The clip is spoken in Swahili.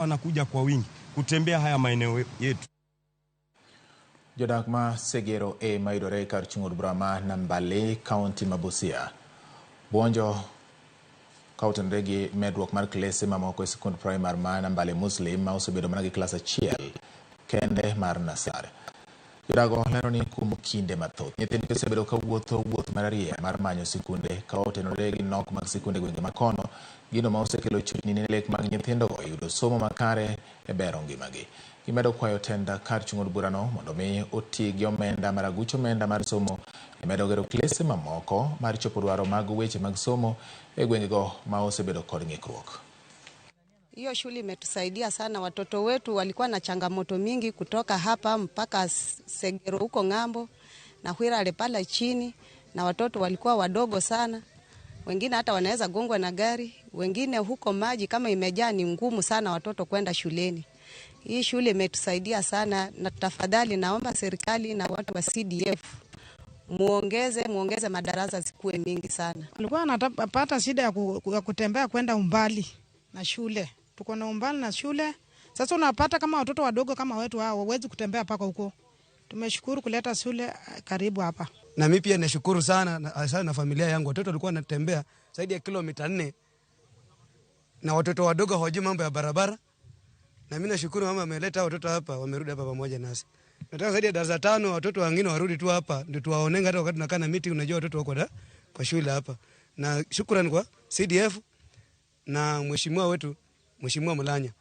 wanakuja kwa wingi kutembea haya maeneo yetu. Jodak ma Segero mayudore kar chung'o bura ma Nambale, kaunti ma Busia. Buonjo kautenre gi medruok mar klese mamoko e sikund primar ma Nambale Muslim ma osebedo mana gi klas 1 kende mar nasari. Jodago lero ni kuom kinde mathoth nyithindo osebedo ka wuoth mar mar manyo sikunde ka otenore gi nok mag sikunde gwenge makono, gino ma osekelo chuny ni lek mag nyithindo yudo somo makare e bero ngimagi. Gimedo kwayo tenda kar chung'o burano mondo mi oti gi omenda mar aguch omenda mar somo e medo gero klese mamoko mar chopo dwaro mag weche mag somo e gwengego ma osebedo kod ng'ikruok. Hiyo shule imetusaidia sana. Watoto wetu walikuwa na changamoto mingi kutoka hapa mpaka Segero huko ng'ambo na Hwirale pala chini, na watoto walikuwa wadogo sana. Wengine hata wanaweza gongwa na gari, wengine huko maji kama imejaa ni ngumu sana watoto kwenda shuleni. Hii shule imetusaidia sana, na tafadhali naomba serikali na watu wa CDF muongeze madarasa zikuwe mingi sana. Walikuwa wanapata shida ya kutembea kwenda umbali na shule. Tuko na umbali na shule. Sasa unapata kama watoto wadogo kama wetu hao hawezi kutembea paka huko. Tumeshukuru kuleta shule karibu hapa. Na mimi pia nashukuru sana na familia yangu. Watoto walikuwa wanatembea zaidi ya kilomita 4. Na watoto wadogo hawajui mambo ya barabara. Na mimi nashukuru mama ameleta watoto hapa, wamerudi hapa pamoja nasi. Nataka zaidi ya darasa 5 watoto wengine warudi tu hapa ndio tuwaonenga hata wakati tunakaa na meeting, unajua watoto wako kwa shule hapa. Na shukrani kwa CDF na mheshimiwa wetu Mheshimiwa Mulanya.